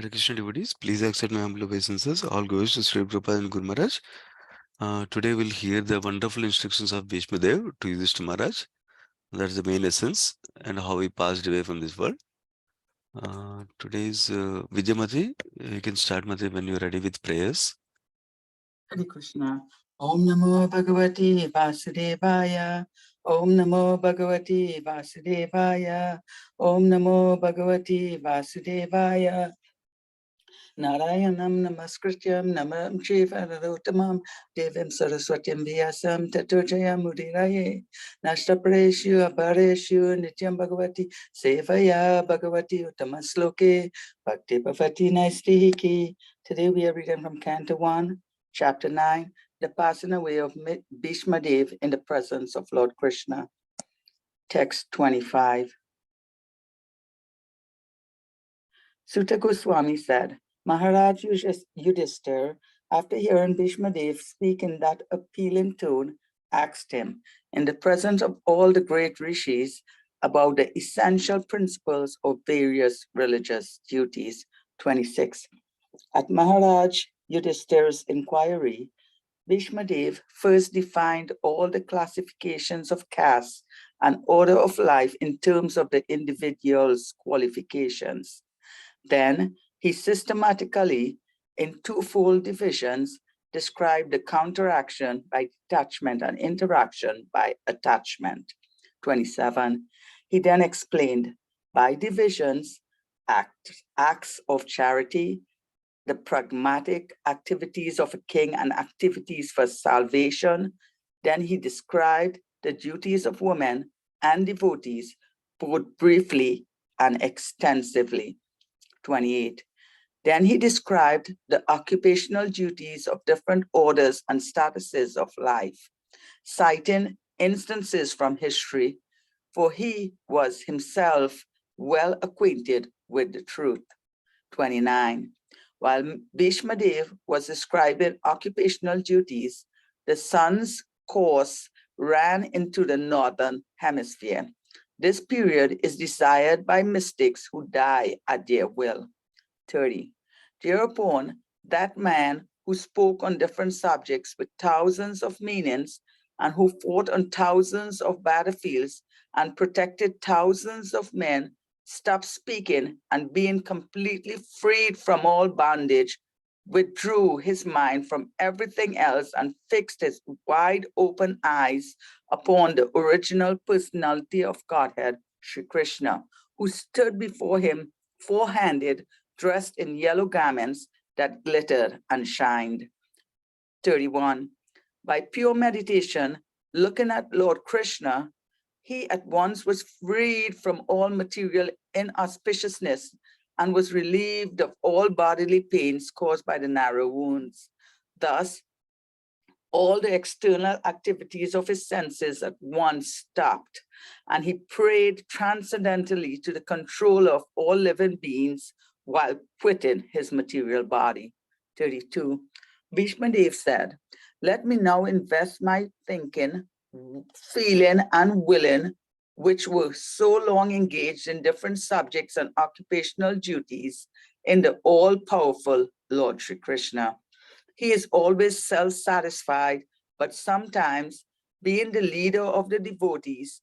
Hare Krishna devotees, please accept my humble obeisances. All goes to Sri Prabhupada and Guru Maharaj. Today we'll hear the wonderful instructions of Bhishma Dev to Yudhishthira Maharaj. That's the main essence and how he passed away from this world. Today's Vijay Mati, you can start Mati when you're ready with prayers. Hare Krishna. Om Namo Bhagavati Vasudevaya. Om Namo Bhagavati Vasudevaya. Om Namo Bhagavati Vasudevaya. Narayanam Namaskrityam Namam Shiva Narottamam Devim Saraswatyam Vyasam Tato Mudiraye Nashtapareshu Apareshu Nityam Bhagavati Sevaya Bhagavati Uttamasloke Bhakti Bhavati Naistihiki. Today we are reading from Canto 1, Chapter 9, the passing away of Bhishma Dev in the presence of Lord Krishna. Text 25. Sutta Goswami said, Maharaj Yudhishthira, after hearing Bhishma Dev speak in that appealing tone, asked him, in the presence of all the great rishis, about the essential principles of various religious duties. 26. At Maharaj Yudhishthira's inquiry, Bhishma Dev first defined all the classifications of caste and order of life in terms of the individual's qualifications. Then he systematically, in twofold divisions, described the counteraction by detachment and interaction by attachment. 27. He then explained by divisions acts of charity, the pragmatic activities of a king and activities for salvation. Then he described the duties of women and devotees, both briefly and extensively. 28. Then he described the occupational duties of different orders and statuses of life, citing instances from history, for he was himself well acquainted with the truth. 29. While Bhishma Dev was describing occupational duties, the sun's course ran into the northern hemisphere. This period is desired by mystics who die at their will. 30. Thereupon, that man who spoke on different subjects with thousands of meanings and who fought on thousands of battlefields and protected thousands of men stopped speaking and being completely freed from all bondage, withdrew his mind from everything else and fixed his wide open eyes upon the original personality of Godhead, Sri Krishna, who stood before him four-handed, dressed in yellow garments that glittered and shined. 31. By pure meditation, looking at Lord Krishna, he at once was freed from all material inauspiciousness and was relieved of all bodily pains caused by the narrow wounds. Thus, all the external activities of his senses at once stopped, and he prayed transcendently to the control of all living beings while quitting his material body. 32. Bhishma Dev said, let me now invest my thinking, feeling, and willing, which were so long engaged in different subjects and occupational duties, in the all-powerful Lord Sri Krishna. He is always self-satisfied, but sometimes, being the leader of the devotees,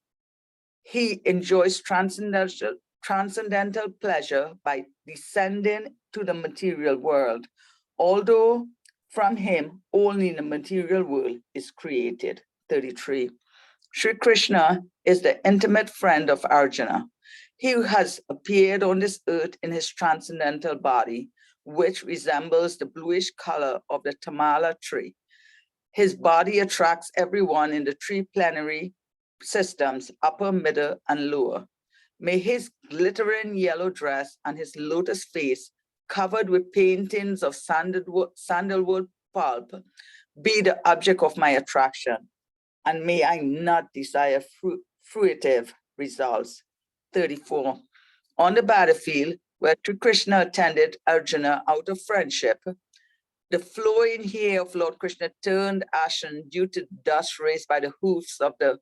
he enjoys transcendental pleasure by descending to the material world, although from him only the material world is created. 33. Sri Krishna is the intimate friend of Arjuna. He has appeared on this earth in his transcendental body, which resembles the bluish color of the tamala tree. His body attracts everyone in the three plenary systems, upper, middle, and lower. May his glittering yellow dress and his lotus face, covered with paintings of sandalwood pulp, be the object of my attraction, and may I not desire fruitive results. 34. On the battlefield, where Sri Krishna attended Arjuna out of friendship, the flowing hair of Lord Krishna turned ashen due to dust raised by the hoofs of the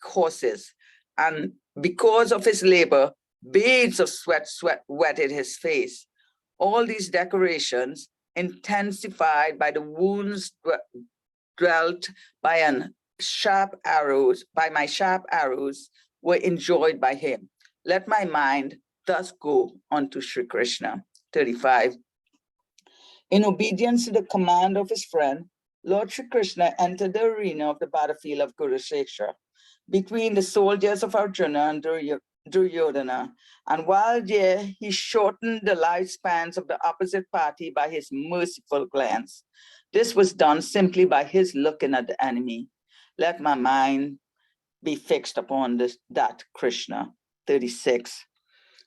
horses. And because of his labor, Beads of sweat wetted his face. All these decorations, intensified by the wounds dwelt by my sharp arrows, were enjoyed by him. Let my mind thus go unto Sri Krishna. 35. In obedience to the command of his friend, Lord Sri Krishna entered the arena of the battlefield of Kurukshetra between the soldiers of Arjuna and Duryodhana. And while there, he shortened the lifespans of the opposite party by his merciful glance. This was done simply by his looking at the enemy. Let my mind be fixed upon that Krishna. 36.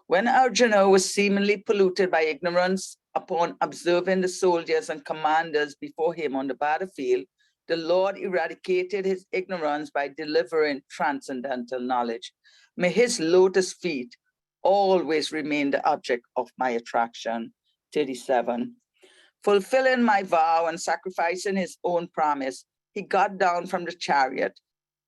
When Arjuna was seemingly polluted by ignorance upon observing the soldiers and commanders before him on the battlefield, the Lord eradicated his ignorance by delivering transcendental knowledge. May his lotus feet always remain the object of my attraction. 37. Fulfilling my vow and sacrificing his own promise, he got down from the chariot,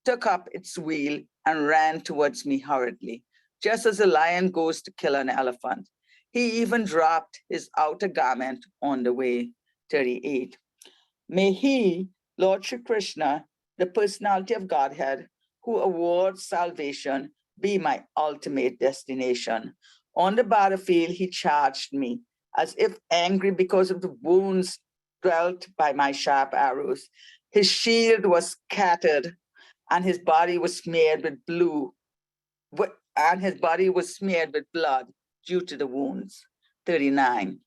took up its wheel, and ran towards me hurriedly, just as a lion goes to kill an elephant. He even dropped his outer garment on the way. 38. May he, Lord Shri Krishna, the personality of Godhead, who awards salvation, be my ultimate destination. On the battlefield, he charged me, as if angry because of the wounds dealt by my sharp arrows. His shield was scattered, and his body was smeared with blood due to the wounds. 39.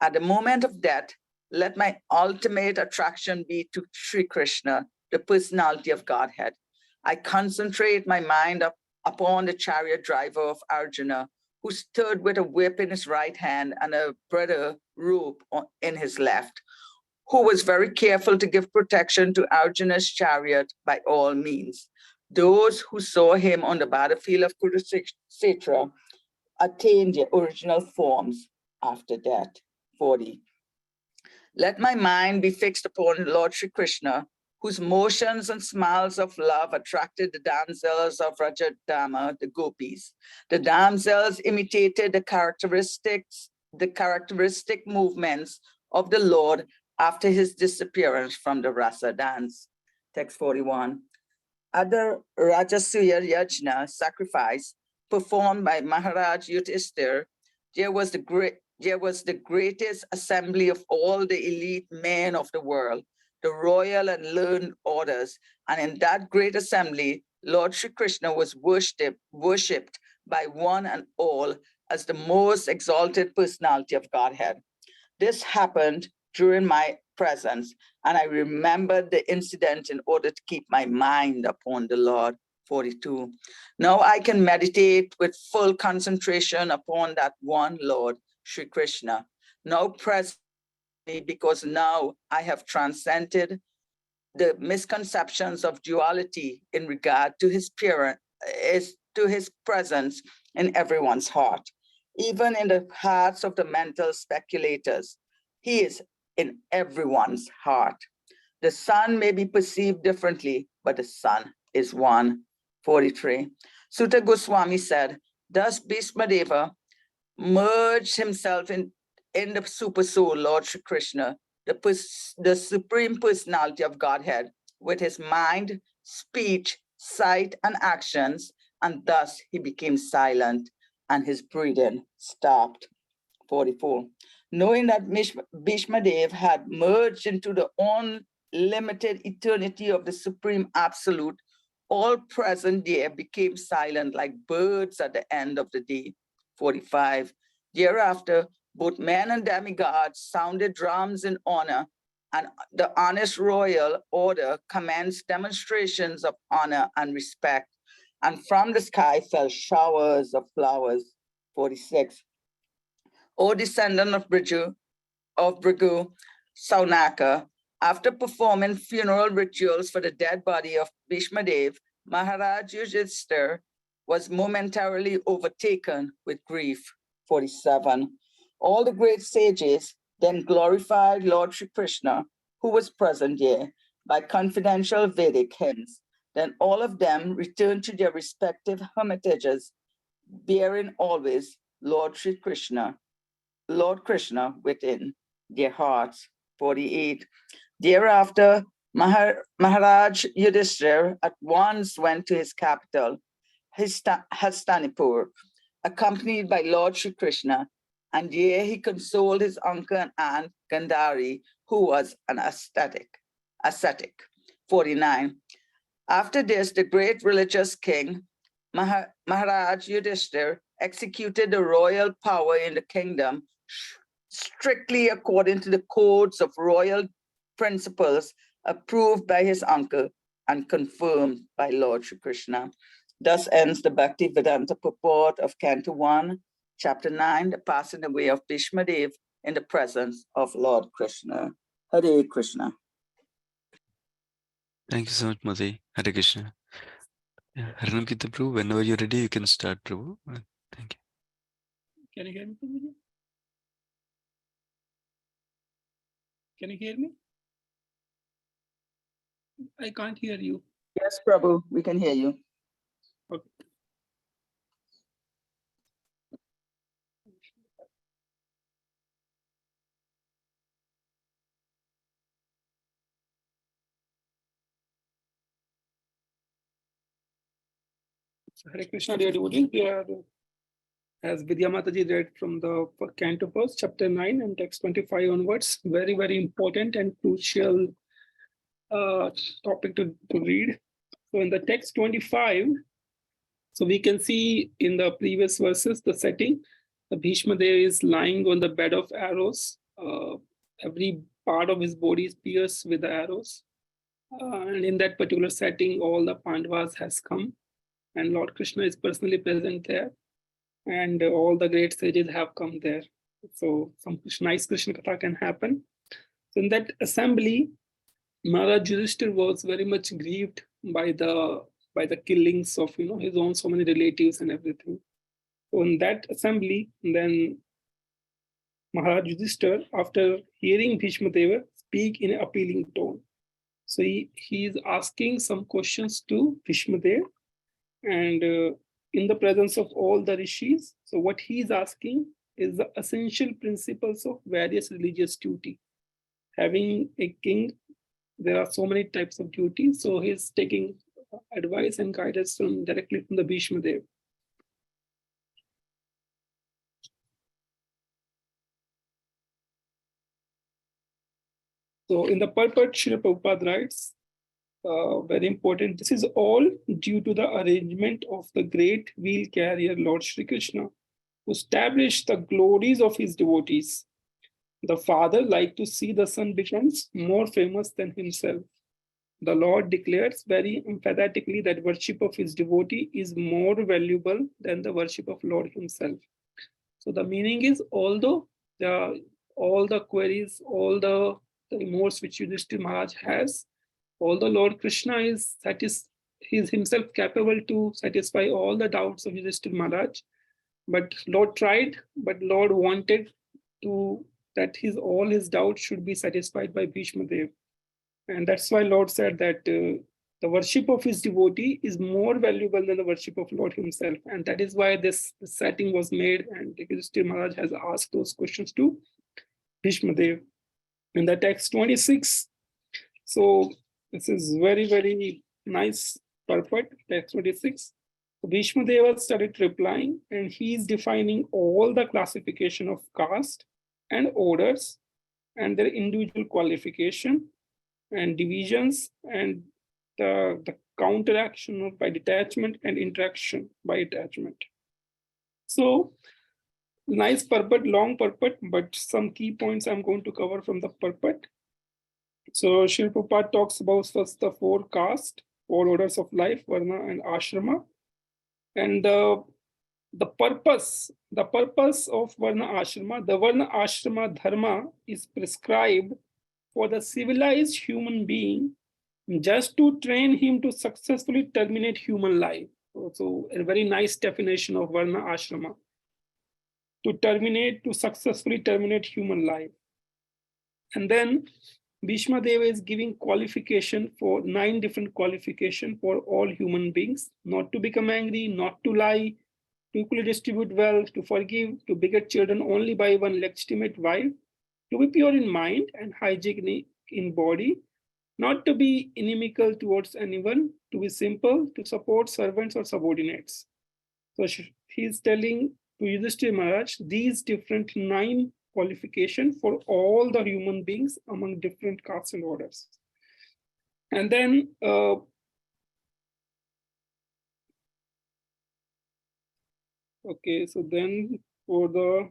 At the moment of death, let my ultimate attraction be to Sri Krishna, the personality of Godhead. I concentrate my mind upon the chariot driver of Arjuna, who stood with a whip in his right hand and a bridle rope in his left, who was very careful to give protection to Arjuna's chariot by all means. Those who saw him on the battlefield of Kurukshetra attained their original forms after death. 40. Let my mind be fixed upon Lord Shri Krishna, whose motions and smiles of love attracted the damsels of Rajadama, the gopis. The damsels imitated the characteristic movements of the Lord after his disappearance from the rasa dance. Text 41. At the Rajasuya Yajna sacrifice performed by Maharaj Yudhishthir, there was the greatest assembly of all the elite men of the world, the royal and learned orders. And in that great assembly, Lord Shri Krishna was worshipped by one and all as the most exalted personality of Godhead. This happened during my presence, and I remembered the incident in order to keep my mind upon the Lord. 42. Now I can meditate with full concentration upon that one Lord, Sri Krishna, now present me, because now I have transcended the misconceptions of duality in regard to his presence in everyone's heart, even in the hearts of the mental speculators. He is in everyone's heart. The sun may be perceived differently, but the sun is one. 43. Sutta Goswami said, thus Bhishmadeva merged himself in the super soul, Lord Shri Krishna, the supreme personality of Godhead, with his mind, speech, sight, and actions, and thus he became silent and his breathing stopped. 44. Knowing that Bhishmadev had merged into the unlimited eternity of the Supreme Absolute, all present there became silent like birds at the end of the day. 45. Thereafter, both men and demigods sounded drums in honor, and the honest royal order commenced demonstrations of honor and respect, and from the sky fell showers of flowers. 46. O descendant of Bhrigu, Saunaka, after performing funeral rituals for the dead body of Bhishmadev, Maharaj Yudhishthir was momentarily overtaken with grief. 47. All the great sages then glorified Lord Shri Krishna, who was present there, by confidential Vedic hymns. Then all of them returned to their respective hermitages bearing always Lord Krishna within their hearts. 48. Thereafter, Maharaj Yudhishthira at once went to his capital, Hastinapur, accompanied by Lord Sri Krishna, and there he consoled his uncle and aunt Gandhari, who was an ascetic. 49. After this, the great religious king, Maharaj Yudhishthir, executed the royal power in the kingdom strictly according to the codes of royal principles approved by his uncle and confirmed by Lord Shri Krishna. Thus ends the Bhakti Vedanta purport of Canto 1, Chapter 9, the passing away of Bhishma Dev in the presence of Lord Krishna. Hare Krishna. Thank you so much, Mother. Hare Krishna. Yeah, Harinam Kirtan Prabhu, whenever you're ready, you can start, Prabhu. Thank you. Can you hear me, Prabhuji? Can you hear me? I can't hear you. Yes, Prabhu, we can hear you. Okay. So, Hare Krishna, dear devotees, we are, as Vidya Mataji read from the Canto first, chapter 9 and text 25 onwards, very, very important and crucial topic to read. So in the text 25, so we can see in the previous verses, the setting, the Bhishma Dev is lying on the bed of arrows. Every part of his body is pierced with the arrows. And in that particular setting, all the Pandavas has come, and Lord Krishna is personally present there, and all the great sages have come there. So some nice Krishna Katha can happen. So in that assembly, Maharaj Yudhishthira was very much grieved by the killings of his own so many relatives and everything. So in that assembly, then Maharaj Yudhishthira, after hearing Bhishma Deva speak in an appealing tone, so he is asking some questions to Bhishma Deva, and in the presence of all the rishis. So what he is asking is the essential principles of various religious duty. Having a king, there are so many types of duties. So he's taking advice and guidance directly from the Bhishma Dev. So in the purport, Srila Prabhupada writes, very important, this is all due to the arrangement of the great wheel carrier Lord Shri Krishna, who established the glories of his devotees. The father liked to see the son becomes more famous than himself. The Lord declares very emphatically that worship of his devotee is more valuable than the worship of Lord himself. So the meaning is, although all the queries, all the remorse which Yudhishthira Maharaj has, although Lord Krishna is himself capable to satisfy all the doubts of Yudhishthira Maharaj, but Lord tried, but Lord wanted that all his doubts should be satisfied by Bhishma Dev. And that's why Lord said that the worship of his devotee is more valuable than the worship of Lord himself. And that is why this setting was made, and Yudhishthira Maharaj has asked those questions to Bhishma Dev. In the text 26, so this is very, very nice purport, text 26. Bhishma Deva started replying, and he is defining all the classification of caste and orders and their individual qualification and divisions and the counteraction by detachment and interaction by attachment. So nice purport, long purport, but some key points I'm going to cover from the purport. So Srila Prabhupada talks about first the 4 castes, 4 orders of life, Varna and Ashrama. And the purpose of Varna Ashrama, the Varna Ashrama Dharma is prescribed for the civilized human being just to train him to successfully terminate human life. So a very nice definition of Varna Ashrama. To successfully terminate human life. And then Bhishma Deva is giving qualification for 9 different qualifications for all human beings: not to become angry, not to lie, equally distribute wealth, to forgive, to beget children only by one legitimate wife, to be pure in mind and hygienic in body, not to be inimical towards anyone, to be simple, to support servants or subordinates. So he's telling to Yudhishthira Maharaj these different 9 qualifications for all the human beings among different castes and orders. And then okay, so then for the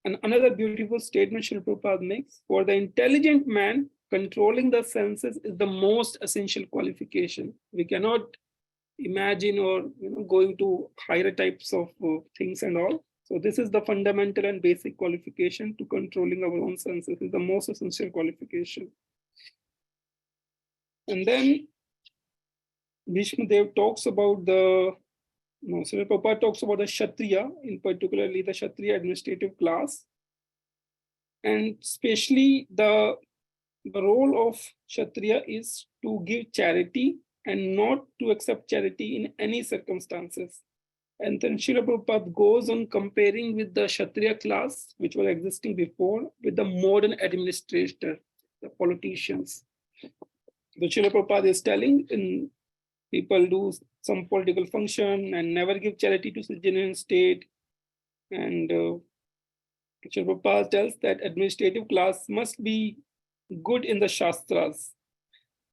another beautiful statement Srila Prabhupada makes, for the intelligent man, controlling the senses is the most essential qualification. We cannot imagine or going to higher types of things and all. So this is the fundamental and basic qualification to controlling our own senses. Is the most essential qualification. And then Bhishma Dev talks about the Srila Prabhupada talks about the Kshatriya, in particularly the Kshatriya administrative class, and especially the role of Kshatriya is to give charity and not to accept charity in any circumstances. And then Srila Prabhupada goes on comparing with the Kshatriya class, which was existing before, with the modern administrator, the politicians. The Srila Prabhupada is telling in people do some political function and never give charity to the genuine state. And Srila Prabhupada tells that administrative class must be good in the Shastras,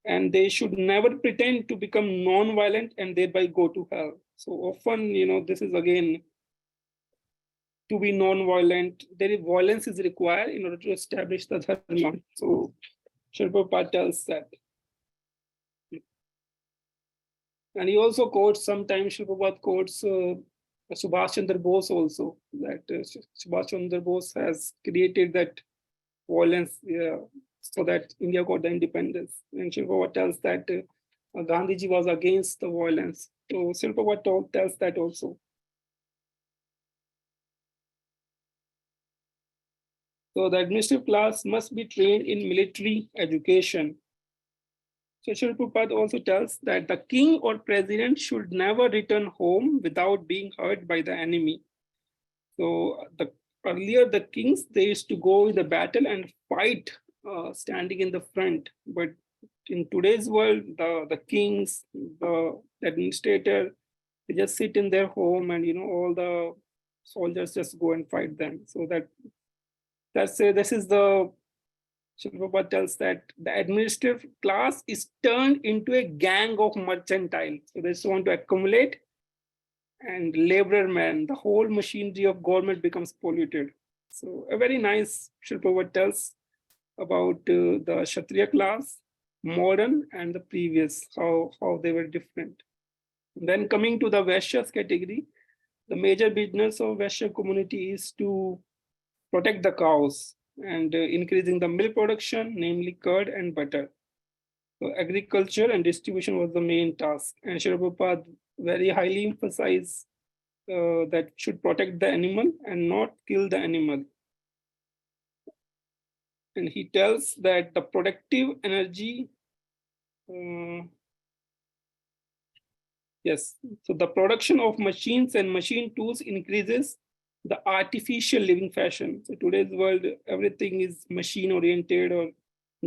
and they should never pretend to become non-violent and thereby go to hell. So often, this is again to be non-violent. Violence is required in order to establish the dharma. So Srila Prabhupada tells that. And he also quotes, sometimes Srila Prabhupada quotes Subhash Chandra Bose also, that Subhash Chandra Bose has created that violence so that India got the independence. And Srila Prabhupada tells that Gandhiji was against the violence. So Srila Prabhupada tells that also. So the administrative class must be trained in military education. So Srila Prabhupada also tells that the king or president should never return home without being hurt by the enemy. So earlier the kings, they used to go in the battle and fight standing in the front. But in today's world, the kings, the administrator, they just sit in their home and all the soldiers just go and fight them. So this is the Srila Prabhupada tells that the administrative class is turned into a gang of mercantile. So they just want to accumulate, and laborer man, the whole machinery of government becomes polluted. So a very nice Srila Prabhupada tells about the Kshatriya class, modern and the previous, how they were different. And then coming to the Vaishyas category, the major business of Vaishya community is to protect the cows and increasing the milk production, namely curd and butter. So agriculture and distribution was the main task. And Srila Prabhupada very highly emphasized that should protect the animal and not kill the animal. And he tells that the productive energy, yes, so the production of machines and machine tools increases the artificial living fashion. So today's world, everything is machine oriented, or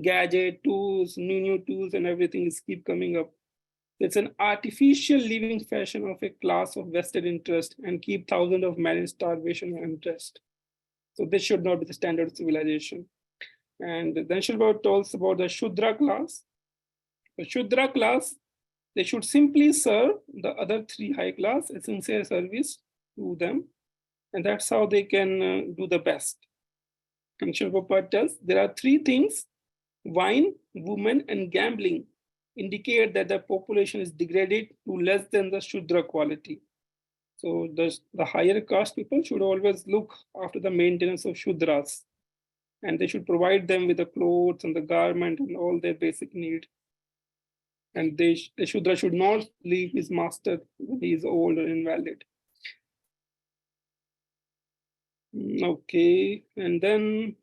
gadget tools, new tools, and everything is keep coming up. It's an artificial living fashion of a class of vested interest and keep thousands of men in starvation and interest. So this should not be the standard of civilization. And then Srila talks about the Shudra class. The Shudra class, they should simply serve the other 3 high class, a sincere service to them. And that's how they can do the best. And Srila Prabhupada tells there are 3 things: wine, women, and gambling indicate that the population is degraded to less than the Shudra quality. So the higher caste people should always look after the maintenance of Shudras, and they should provide them with the clothes and the garment and all their basic needs. And the Shudra should not leave his master when he is old or invalid. Okay, and then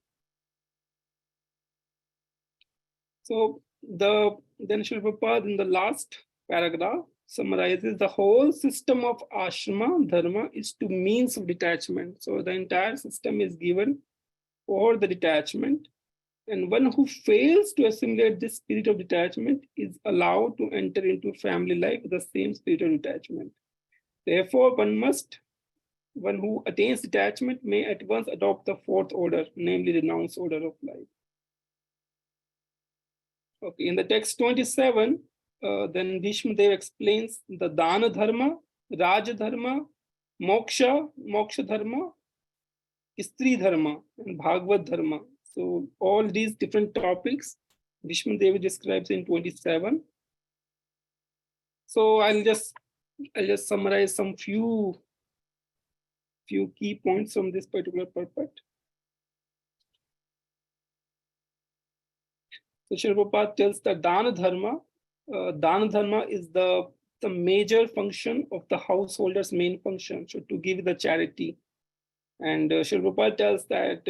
so then Srila Prabhupada in the last paragraph summarizes the whole system of ashrama dharma is to means of detachment. So the entire system is given for the detachment. And one who fails to assimilate this spirit of detachment is allowed to enter into family life with the same spirit of detachment. Therefore, one who attains detachment may at once adopt the fourth order, namely renounced order of life. Okay, in the text 27, then Bhishma Dev explains the Dana Dharma, Raja Dharma, Moksha Dharma, Istri Dharma, and Bhagavad Dharma. So all these different topics, Bhishma Dev describes in 27. So I'll just summarize some few key points from this particular purport. So Srila Prabhupada tells that Dana Dharma is the major function of the householder's main function, so to give the charity. And Srila Prabhupada tells that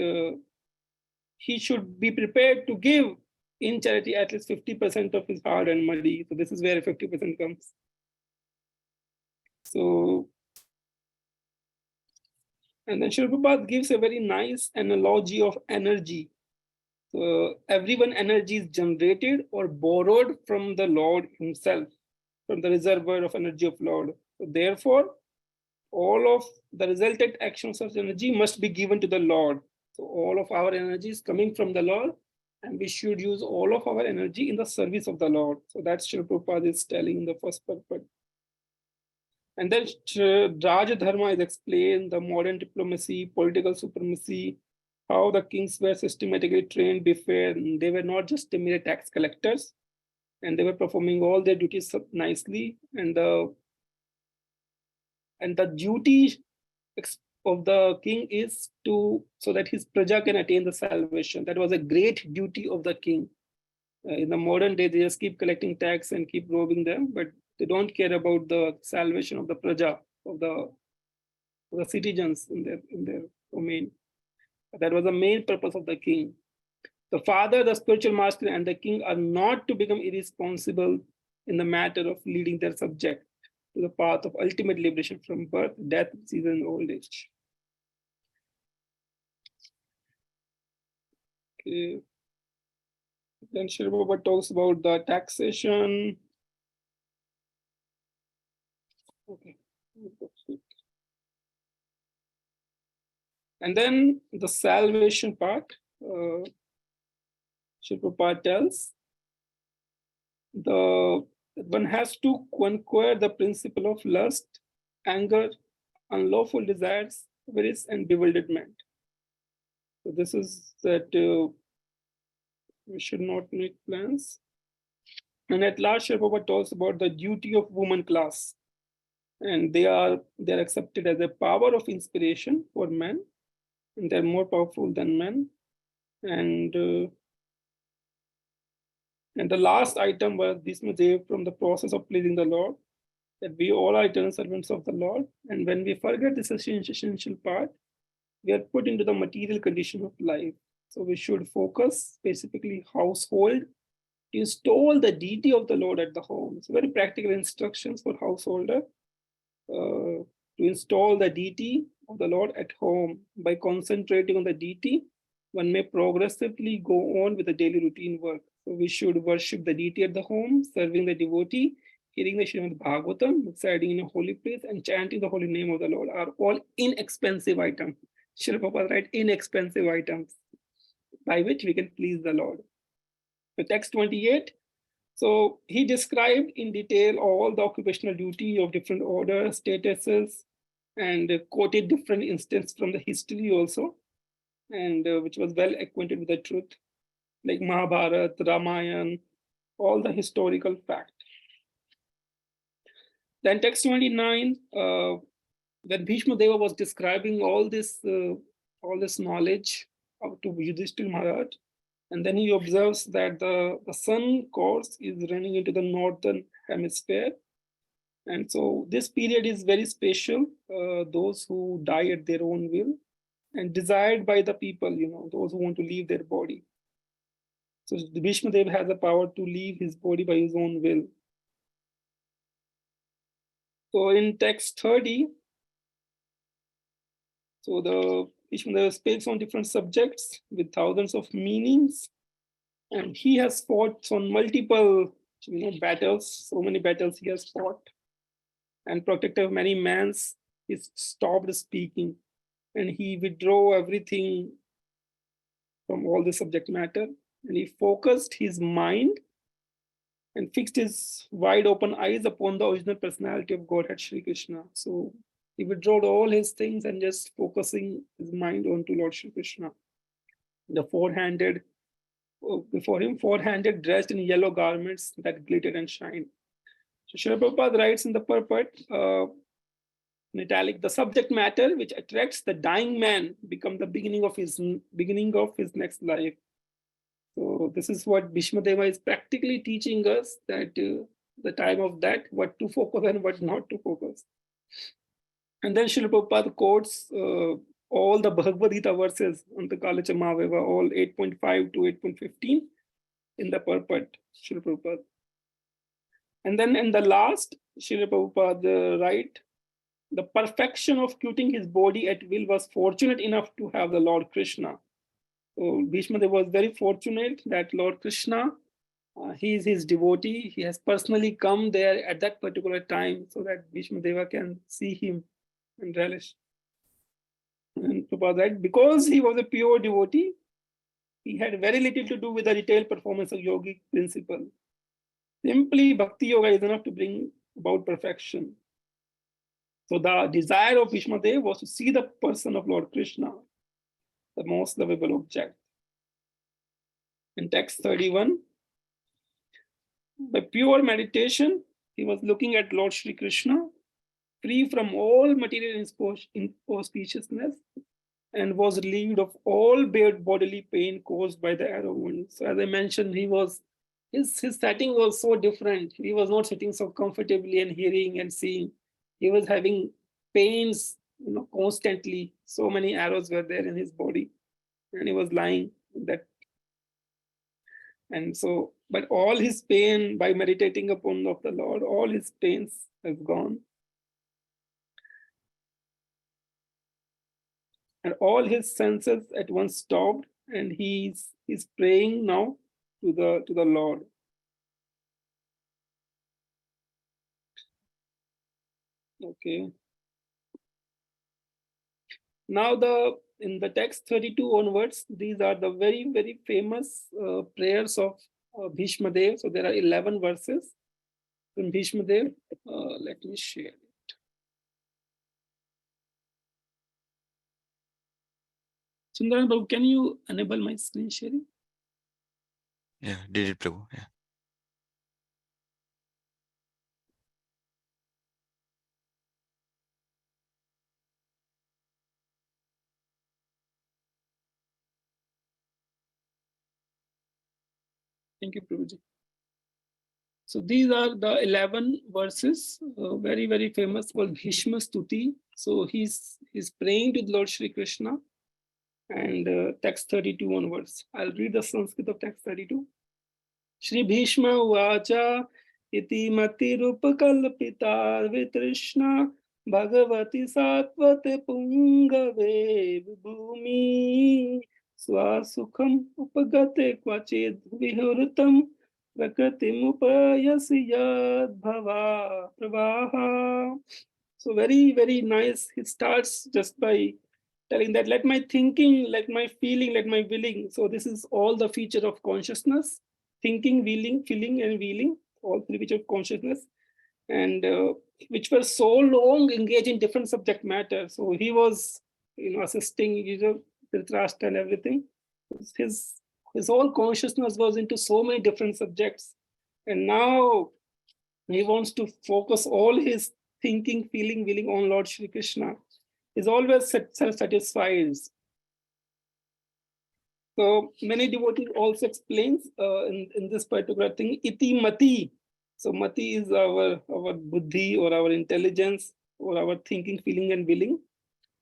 he should be prepared to give in charity at least 50% of his hard-earned money. So this is where 50% comes. So, and then Srila Prabhupada gives a very nice analogy of energy. So everyone energy is generated or borrowed from the Lord himself, from the reservoir of energy of Lord. So therefore, all of the resultant actions of energy must be given to the Lord. So all of our energy is coming from the Lord, and we should use all of our energy in the service of the Lord. So that's Srila Prabhupada is telling in the first purport. And then Raja Dharma is explained, the modern diplomacy, political supremacy, how the kings were systematically trained before. They were not just mere tax collectors, and they were performing all their duties nicely. And the duty of the king is so that his praja can attain the salvation. That was a great duty of the king. In the modern day, they just keep collecting tax and keep robbing them, but they don't care about the salvation of the praja, of the citizens in their domain. That was the main purpose of the king. The father, the spiritual master, and the king are not to become irresponsible in the matter of leading their subject to the path of ultimate liberation from birth, death, disease, and old age. Okay. Then Sri Prabhupada talks about the taxation. Okay. And then the salvation part, Sri Prabhupada tells one has to conquer the principle of lust, anger, unlawful desires, avarice, and bewilderment. So this is that we should not make plans. And at last, Sri Prabhupada talks about the duty of woman class, and they are accepted as a power of inspiration for men, and they're more powerful than men. And the last item was Bhishma Dev from the process of pleasing the Lord, that we all are eternal servants of the Lord. And when we forget this essential part, we are put into the material condition of life. So we should focus specifically household to install the deity of the Lord at the home. It's very practical instructions for householder to install the deity of the Lord at home. By concentrating on the deity, one may progressively go on with the daily routine work. So we should worship the deity at the home, serving the devotee, hearing the Srimad Bhagavatam, residing in a holy place, and chanting the holy name of the Lord are all inexpensive items. Srila Prabhupada writes inexpensive items by which we can please the Lord. The text 28. So he described in detail all the occupational duty of different orders, statuses, and quoted different instances from the history also, and which was well acquainted with the truth, like Mahabharata, Ramayana, all the historical fact. Then text 29, when Bhishma Deva was describing all this knowledge to Yudhishthira Maharaj, and then he observes that the sun course is running into the northern hemisphere. And so this period is very special, those who die at their own will and desired by the people, those who want to leave their body. So the Bhishma Dev has the power to leave his body by his own will. So in text 30, so the Bhishma speaks on different subjects with thousands of meanings, and he has fought on multiple battles. So many battles he has fought, and protector of many mans, he stopped speaking, and he withdrew everything from all the subject matter, and he focused his mind and fixed his wide open eyes upon the original personality of Godhead Sri Krishna. So he withdrew all his things and just focusing his mind onto Lord Sri Krishna. The four-handed, before him, four-handed, dressed in yellow garments that glittered and shine. So Srila Prabhupada writes in the purport, in italic, the subject matter which attracts the dying man become the beginning of his next life. So this is what Bhishma Deva is practically teaching us, that the time of that, what to focus and what not to focus. And then Srila Prabhupada quotes all the Bhagavad Gita verses on the Kalacha Mahaveva, all 8.5 to 8.15 in the purport, Srila Prabhupada. And then in the last, Srila Prabhupada write, the perfection of quitting his body at will was fortunate enough to have the Lord Krishna. So Bhishma Deva was very fortunate that Lord Krishna, he is his devotee. He has personally come there at that particular time so that Bhishma Deva can see him and relish. And that because he was a pure devotee, he had very little to do with the detailed performance of yogic principle. Simply Bhakti Yoga is enough to bring about perfection. So the desire of Bhishma Deva was to see the person of Lord Krishna, the most lovable object. In text 31, by pure meditation, he was looking at Lord Sri Krishna, free from all material inauspiciousness, and was relieved of all bodily pain caused by the arrow wound. So as I mentioned, his setting was so different. He was not sitting so comfortably and hearing and seeing. He was having pains, constantly. So many arrows were there in his body, and he was lying in that. And so, but all his pain, by meditating upon of the Lord, all his pains have gone. And all his senses at once stopped, and he's praying now to the Lord. Okay. Now in the text 32 onwards, these are the very, very famous prayers of Bhishma Dev. So there are 11 verses from Bhishma Dev. Let me share it. Sundaran Babu, can you enable my screen sharing? Yeah, did it, Prabhu. Yeah. Thank you, Prabhuji. So these are the 11 verses, very, very famous, called Bhishma Stuti. So he's praying to Lord Shri Krishna, and text 32 onwards. I'll read the Sanskrit of text 32. Shri Bhishma Vacha iti matirupkalpita vitrishna bhagavati satvate pungave vibhumi swasukham upagate kvachid vihurtam prakritim upayasi yad bhava pravaha. So very, very nice. He starts just by telling that let my thinking, let my feeling, let my willing. So this is all the feature of consciousness: thinking, willing, feeling, and willing, all three features of consciousness, and which were so long engaged in different subject matter. So he was, assisting, Dhritarashtra and everything. His whole consciousness was into so many different subjects, and now he wants to focus all his thinking, feeling, willing on Lord Shri Krishna. Is always self-satisfied. So many devotees also explains in this particular thing, iti mati. So mati is our buddhi or our intelligence or our thinking, feeling, and willing.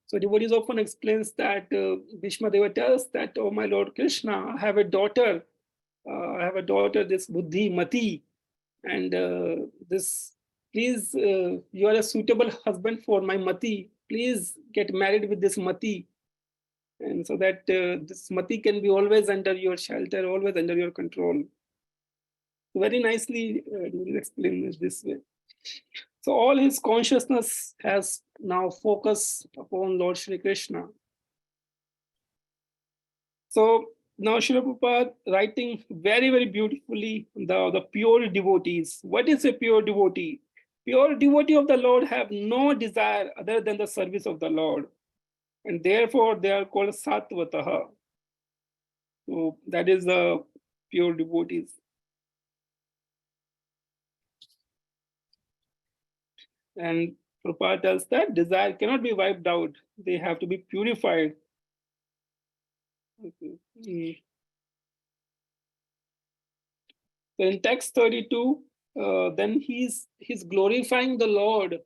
So devotees often explains that Bhishma Deva tells that, oh my Lord Krishna, I have a daughter. This buddhi mati, and this please, you are a suitable husband for my Mati. Please get married with this Mati. And so that this Mati can be always under your shelter, always under your control. Very nicely explained it this way. So all his consciousness has now focused upon Lord Shri Krishna. So now Srila Prabhupada writing very, very beautifully the pure devotees. What is a pure devotee? Pure devotee of the Lord have no desire other than the service of the Lord. And therefore they are called Satvataha. So that is the pure devotees. And Prabhupada tells that desire cannot be wiped out. They have to be purified. Okay. So in text 32, then he's glorifying the Lord.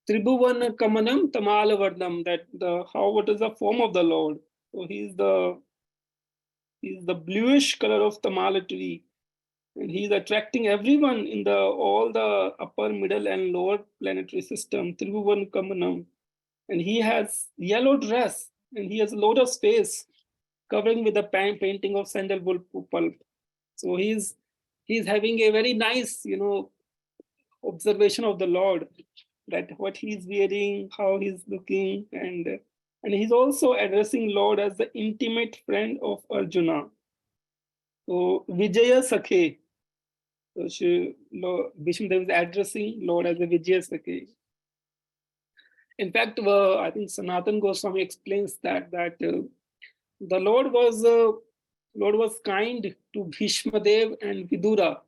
Tribhuvan Kamanam Tamalavardam, that what is the form of the Lord? So he's the bluish color of Tamala tree. And he's attracting everyone in all the upper, middle, and lower planetary system, Tribhuvan Kamanam. And he has yellow dress and he has lotus face covering with a painting of sandalwood pulp. So he's having a very nice, observation of the Lord, that what he's wearing, how he's looking, and he's also addressing Lord as the intimate friend of Arjuna. So Vijaya Sakhe. So Bhishmadev is addressing Lord as a Vijaya Sakhe. In fact, I think Sanatan Goswami explains that the Lord was kind to Bhishmadev and Vidura.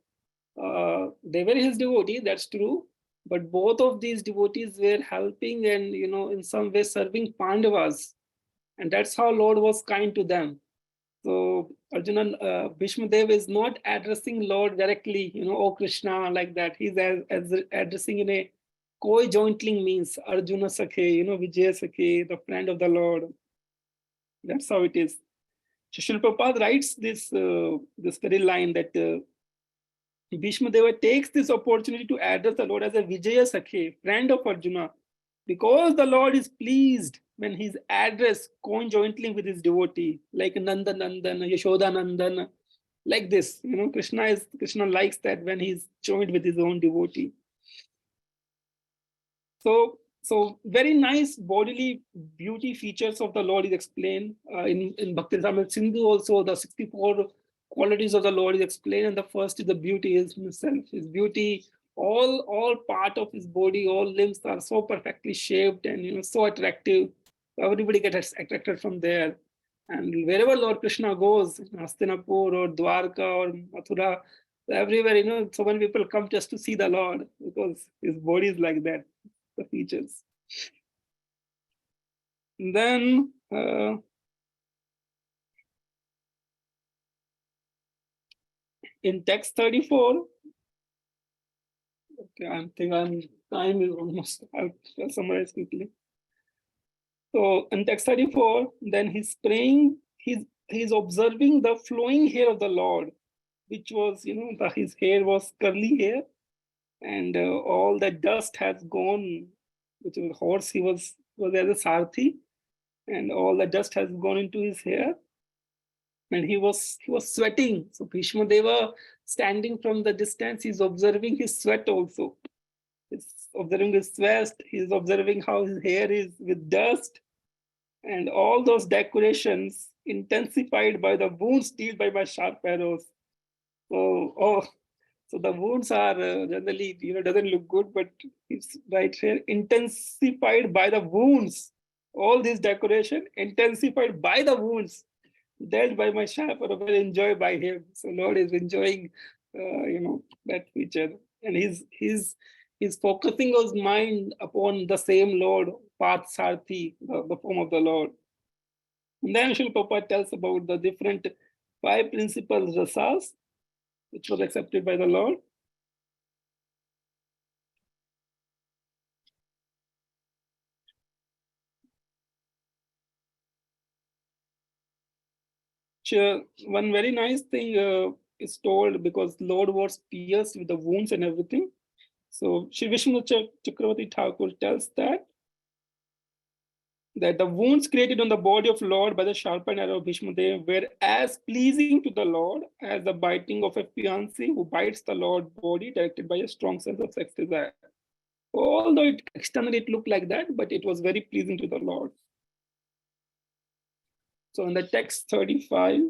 They were his devotees, that's true. But both of these devotees were helping and, in some way serving Pandavas. And that's how Lord was kind to them. So Arjuna, Bhishmadev is not addressing Lord directly, oh Krishna, like that. He's as addressing in a co-jointling means, Arjuna Sakhe, Vijaya Sakhe, the friend of the Lord. That's how it is. Srila Prabhupada writes this very line that Bhishma Deva takes this opportunity to address the Lord as a Vijaya Sakhe, friend of Arjuna, because the Lord is pleased when he's addressed conjointly with his devotee, like Nanda Nandan, Yashoda Nandan, like this. Krishna likes that when he's joined with his own devotee. So very nice bodily beauty features of the Lord is explained in Bhakti Rasamrita Sindhu. Also, the 64 qualities of the Lord is explained, and the first is the beauty is himself. His beauty, all part of his body, all limbs are so perfectly shaped and so attractive. Everybody gets attracted from there. And wherever Lord Krishna goes, Hastinapur or Dwarka or Mathura, everywhere, so many people come just to see the Lord because his body is like that, the features. And then in text 34, okay, I think time is almost, I'll summarize quickly. So in text 34, then he's praying, he's observing the flowing hair of the Lord, which was, his hair was curly hair, and all the dust has gone, which was horse, he was as a sarthi, and all the dust has gone into his hair, and he was sweating. So Bhishma Deva, standing from the distance, he's observing his sweat also. He's observing his sweat, he's observing how his hair is with dust, and all those decorations intensified by the wounds dealt by my sharp arrows. So the wounds are generally, doesn't look good, but it's right here, intensified by the wounds. All this decoration intensified by the wounds dealt by my sharp arrow, were enjoyed by him. So Lord is enjoying, that feature, and he's focusing his mind upon the same Lord, Path Sarthi, the form of the Lord. And then Srila Prabhupada tells about the different 5 principles rasas, which was accepted by the Lord. One very nice thing is told because Lord was pierced with the wounds and everything. So Shri Vishnu Chakravarti Thakur tells that the wounds created on the body of Lord by the sharpened arrow of Bhishmadev were as pleasing to the Lord as the biting of a fiancé who bites the Lord's body directed by a strong sense of sex desire. Although externally it looked like that, but it was very pleasing to the Lord. So in the text 35,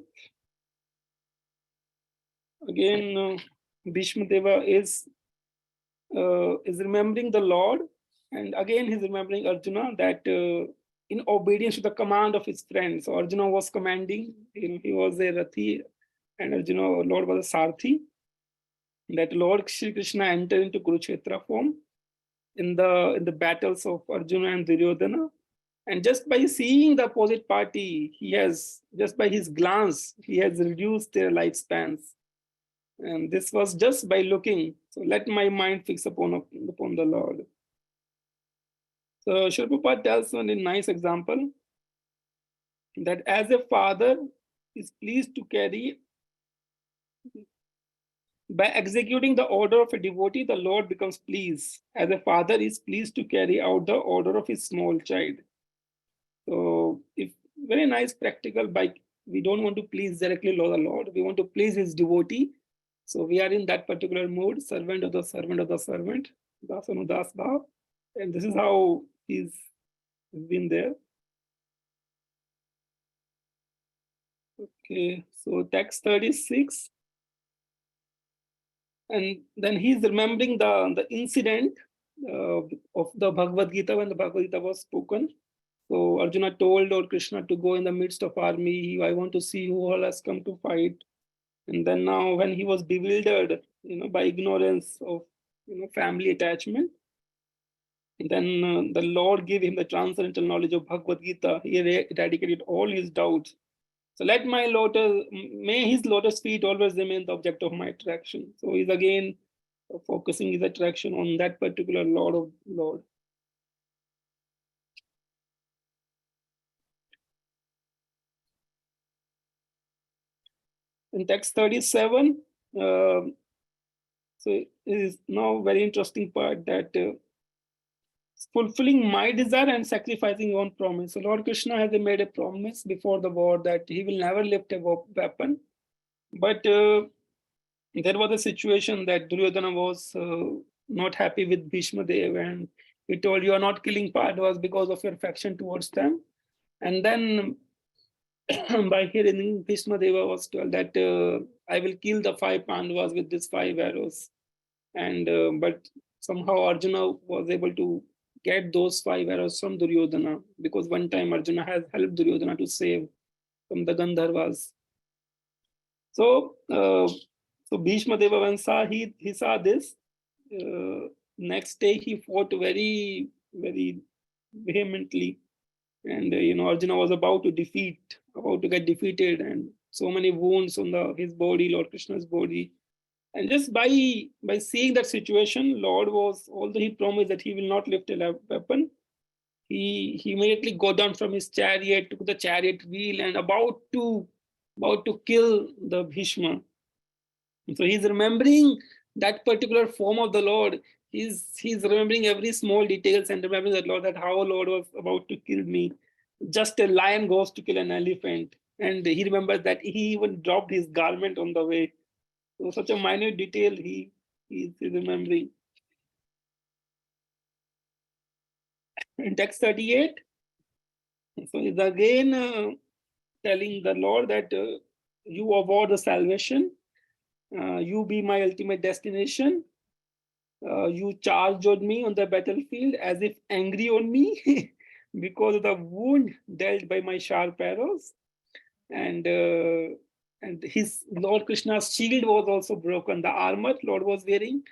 again, Bhishmadeva is remembering the Lord, and again he's remembering Arjuna that in obedience to the command of his friend. So Arjuna was commanding, he was a Rathi, and Arjuna, Lord was a Sarthi. That Lord Shri Krishna entered into Kurukshetra form in the battles of Arjuna and Duryodhana. And just by seeing the opposite party, just by his glance, he has reduced their lifespans. And this was just by looking. So let my mind fix upon the Lord. So Srila Prabhupada tells one nice example that as a father is pleased to carry, by executing the order of a devotee, the Lord becomes pleased. As a father is pleased to carry out the order of his small child. So if very nice practical, by we don't want to please directly the Lord, we want to please his devotee. So we are in that particular mood, servant of the servant of the servant, dasanu das bhav. And this is how he's been there. Okay, so text 36. And then he's remembering the incident of the Bhagavad Gita when the Bhagavad Gita was spoken. So Arjuna told Lord Krishna to go in the midst of army. I want to see who all has come to fight. And then now when he was bewildered, by ignorance of, family attachment, then the Lord gave him the transcendental knowledge of Bhagavad Gita. He eradicated all his doubts. So may his lotus feet always remain the object of my attraction. So he's again focusing his attraction on that particular Lord. In text 37, so it is now very interesting part that fulfilling my desire and sacrificing your own promise. So Lord Krishna has made a promise before the war that he will never lift a weapon. But there was a situation that Duryodhana was not happy with Bhishma Dev, and he told, you are not killing Pandavas because of your affection towards them. And then by hearing, Bhishma Deva was told that I will kill the 5 Pandavas with these 5 arrows. And but somehow Arjuna was able to get those 5 arrows from Duryodhana, because one time Arjuna has helped Duryodhana to save from the Gandharvas. So Bhishma Deva, when he saw this, next day he fought very, very vehemently. And Arjuna was about to get defeated, and so many wounds on his body, Lord Krishna's body. And just by seeing that situation, Lord was, although he promised that he will not lift a weapon, he immediately got down from his chariot, took the chariot wheel, and about to kill the Bhishma. And so he's remembering that particular form of the Lord. He's remembering every small details and remembering that Lord, that how Lord was about to kill me. Just a lion goes to kill an elephant. And he remembers that he even dropped his garment on the way. So such a minute detail he's remembering. In text 38, so he's again telling the Lord that you award the salvation, you be my ultimate destination. You charged on me on the battlefield as if angry on me because of the wound dealt by my sharp arrows. And his Lord Krishna's shield was also broken. The armor Lord was wearing,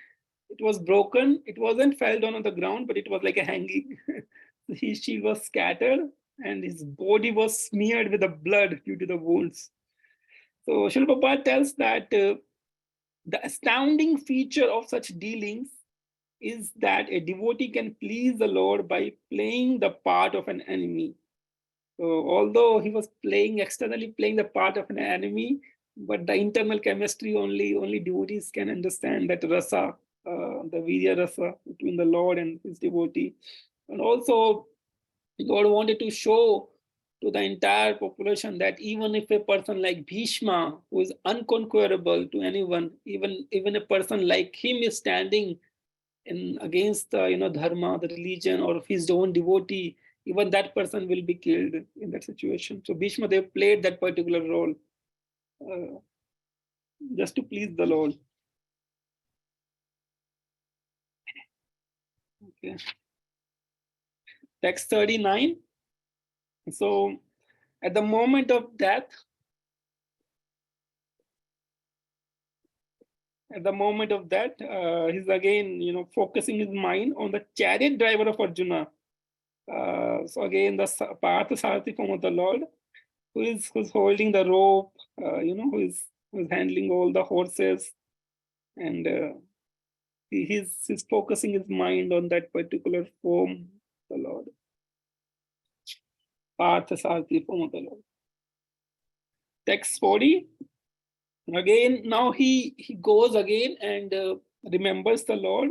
it was broken. It wasn't fell down on the ground, but it was like a hanging. His shield was scattered and his body was smeared with the blood due to the wounds. So Srila Prabhupada tells that the astounding feature of such dealings is that a devotee can please the Lord by playing the part of an enemy. So although he was externally playing the part of an enemy, but the internal chemistry only devotees can understand, that rasa, the virya rasa between the Lord and his devotee. And also Lord wanted to show to the entire population that even if a person like Bhishma, who is unconquerable to anyone, even a person like him is standing in against the dharma, the religion, or of his own devotee, even that person will be killed in that situation. So Bhishma, they played that particular role uh, just to please the Lord. Okay. Text 39. So at the moment of death, he's again, focusing his mind on the chariot driver of Arjuna. So again, the Partha Sarthi form of the Lord, who's holding the rope, who's handling all the horses, and he's focusing his mind on that particular form, the Lord. Partha Sarthi form of the Lord. Text 40. Again, now he goes again and remembers the Lord,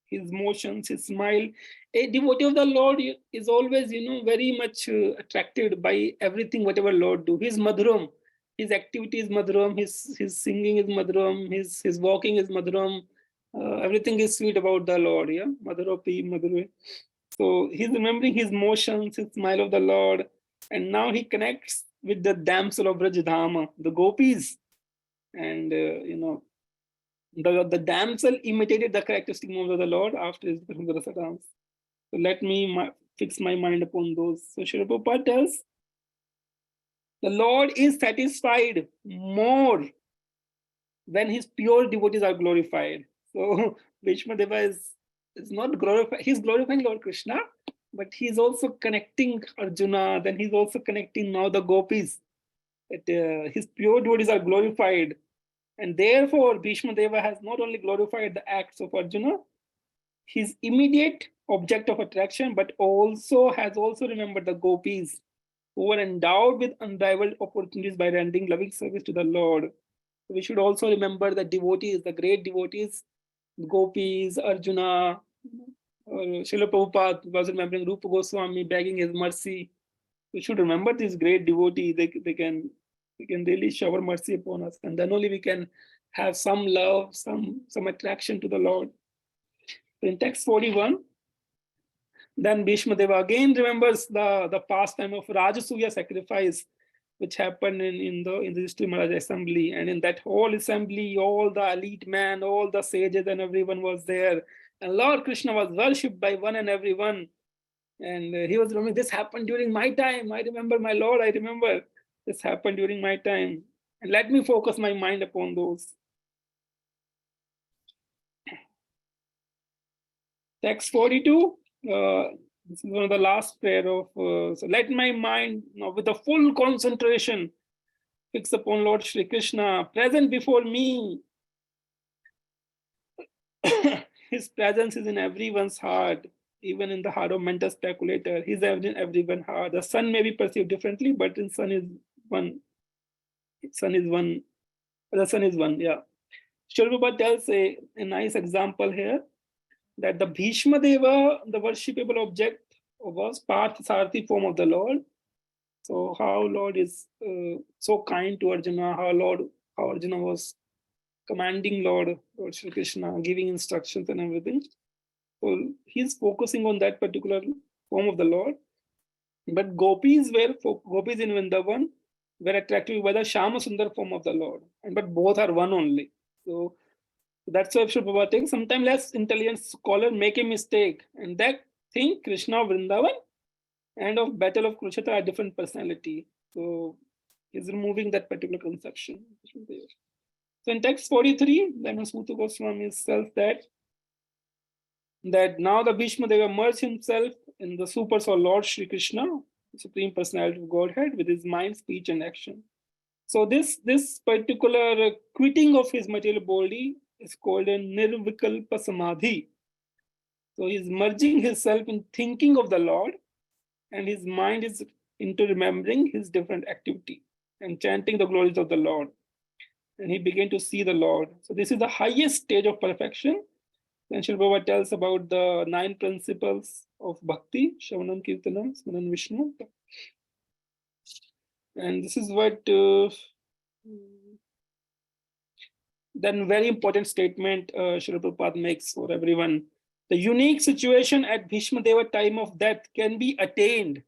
his motions, his smile. A devotee of the Lord is always, very much attracted by everything, whatever Lord do. His madhuram, his activity is madhuram, his singing is madhuram, his walking is madhuram. Everything is sweet about the Lord, yeah. Madhuropi, madhurve. So he's remembering his motions, his smile of the Lord, and now he connects with the damsel of Brajadhama, the gopis, and the damsel imitated the characteristic moves of the Lord after his Rasa dance. So let me fix my mind upon those. So Srila Prabhupada tells, the Lord is satisfied more when his pure devotees are glorified. So Bhishma Deva is not glorified, he's glorifying Lord Krishna, but he's also connecting Arjuna, then he's also connecting now the gopis. That his pure devotees are glorified. And therefore, Bhishma Deva has not only glorified the acts of Arjuna, his immediate object of attraction, but has also remembered the gopis who were endowed with unrivaled opportunities by rendering loving service to the Lord. We should also remember the devotees, the great devotees, gopis, Arjuna, or Srila Prabhupada was remembering Rupa Goswami begging his mercy. We should remember these great devotees. They can really shower mercy upon us, and then only we can have some love, some attraction to the Lord. So in text 41, then Bhishma Deva again remembers the pastime of Rajasuya sacrifice, which happened in the Yudhishthira Maharaj assembly, and in that whole assembly, all the elite men, all the sages, and everyone was there, and Lord Krishna was worshipped by one and everyone. And he was remembering, this happened during my time. I remember, my Lord, I remember this happened during my time. And let me focus my mind upon those. Text 42. This is one of the last prayer of, so let my mind, with a full concentration, fix upon Lord Shri Krishna, present before me. His presence is in everyone's heart, even in the heart of mental speculator. He's in everyone's heart. The sun may be perceived differently, but the sun is one. The sun is one, yeah. Srila Prabhupada tells a nice example here, that the Bhishma Deva, the worshipable object, was Partha Sarthi form of the Lord. So how Lord is so kind to Arjuna, how Arjuna was commanding Lord Shri Krishna, giving instructions and everything. So he's focusing on that particular form of the Lord. But gopis in Vrindavan were attracted by the Shama Sundar form of the Lord. But both are one only. So that's why Srila Prabhupada thinks sometimes less intelligent scholar make a mistake, and that think Krishna of Vrindavan and of Battle of Kurukshetra are different personality. So he's removing that particular conception. So in text 43, then Suta Goswami tells that now the Bhishma Deva merged himself in the super soul Lord Shri Krishna, the Supreme Personality of Godhead, with his mind, speech, and action. So this particular quitting of his material body is called a Nirvikalpa Samadhi. So he's merging himself in thinking of the Lord, and his mind is into remembering his different activity and chanting the glories of the Lord. and he began to see the Lord. So this is the highest stage of perfection. Then Srila Prabhupada tells about the 9 principles of bhakti, Shravanam, Kirtanam, Smaran, Vishnu. And this is what then very important statement Srila Prabhupada makes for everyone. The unique situation at Bhishma Deva time of death can be attained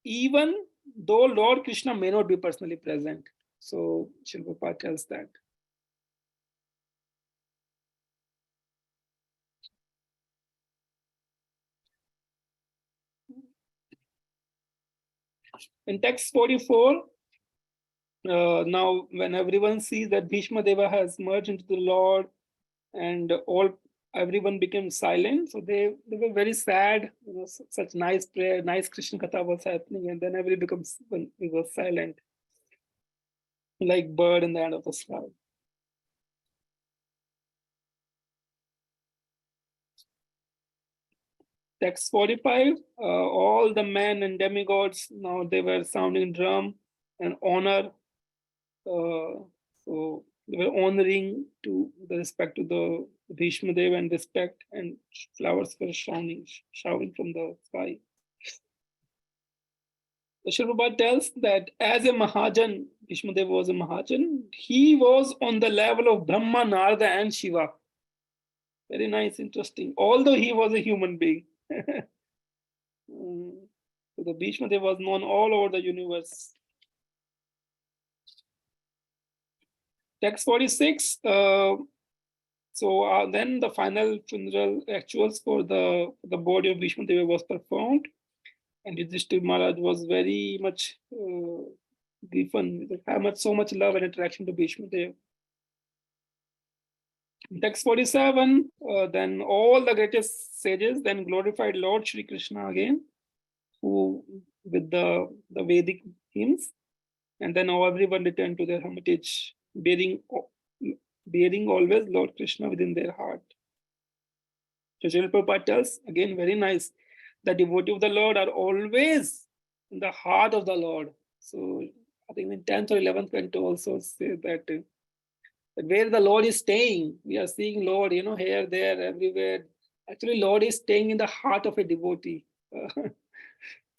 even though Lord Krishna may not be personally present. So Srila Prabhupada tells that. In text 44, now when everyone sees that Bhishma Deva has merged into the Lord and everyone became silent, so they were very sad. Such nice prayer, nice Krishna Katha was happening, and then everybody was silent, like bird in the end of the sky. Text 45, all the men and demigods, now they were sounding drum and honor. So they were honoring to the respect to the Bhishma Deva and respect, and flowers were showering from the sky. The Srila Prabhupada tells that as a Mahajan, Bhishma Deva was a Mahajan, he was on the level of Brahma, Narada, and Shiva. Very nice, interesting. Although he was a human being. So the Bhishma Deva was known all over the universe. Text 46. Then the final funeral rituals for the body of Bhishma Deva was performed, and Yudhishthira Maharaj was very much given, so much love and attraction to Bhishma Deva. Text 47, then all the greatest sages then glorified Lord Shri Krishna again, who with the Vedic hymns, and then everyone returned to their hermitage, bearing always Lord Krishna within their heart. So Srila Prabhupada tells, again, very nice, the devotee of the Lord are always in the heart of the Lord. So I think in 10th or 11th canto also say that where the Lord is staying, we are seeing Lord, here, there, everywhere. Actually, Lord is staying in the heart of a devotee.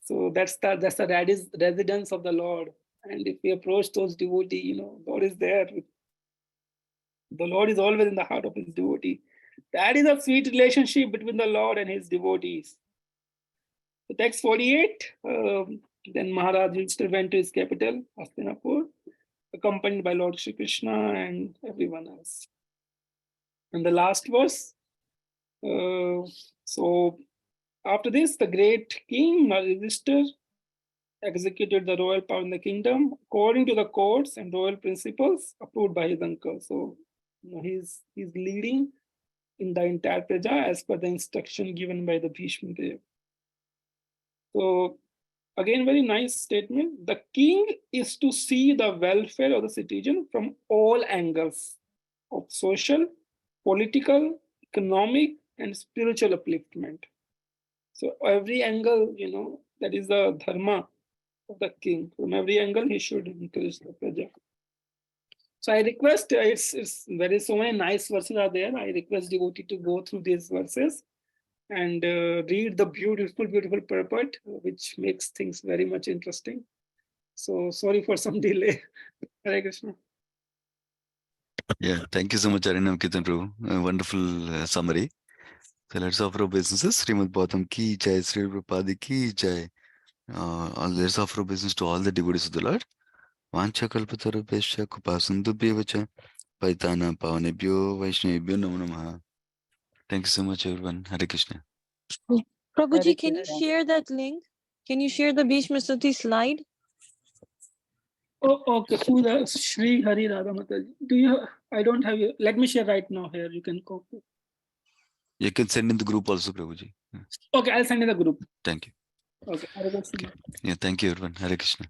So that's the residence of the Lord. And if we approach those devotees, Lord is there. The Lord is always in the heart of his devotee. That is a sweet relationship between the Lord and his devotees. The text 48, then Maharaj Yudhishthira went to his capital, Hastinapur, accompanied by Lord Shri Krishna and everyone else. And the last verse, so after this, the great king Yudhishthira executed the royal power in the kingdom according to the courts and royal principles approved by his uncle. So he's leading in the entire praja as per the instruction given by the Bhishma Deva. So again, very nice statement. The king is to see the welfare of the citizen from all angles of social, political, economic, and spiritual upliftment. So every angle, that is the dharma of the king. From every angle, he should encourage the praja. So I request, it's so many nice verses are there. I request devotee to go through these verses and read the beautiful purport, which makes things very much interesting. So sorry for some delay. Hare Krishna. Yeah, thank you so much, Harinam Kirtan Prabhu. A wonderful summary. So let's offer obeisances. Srimad Bhagavatam ki jai, Sri Prabhupada ki jai. Let's offer obeisance to all the devotees of the Lord. Vancha kalpatarubhesha kupasindubhyevacha paitana pavanebhyo vaishnavebhyo namo namaha. Thank you so much, everyone. Hare Krishna. Prabhuji, can you share that link? Can you share the Bhishma Stuti slide? Oh, okay. Shri Hari Radha Mataji. I don't have you. Let me share right now here. You can copy. You can send in the group also, Prabhuji. Okay, I'll send in the group. Thank you. Okay. Yeah, thank you, everyone. Hare Krishna.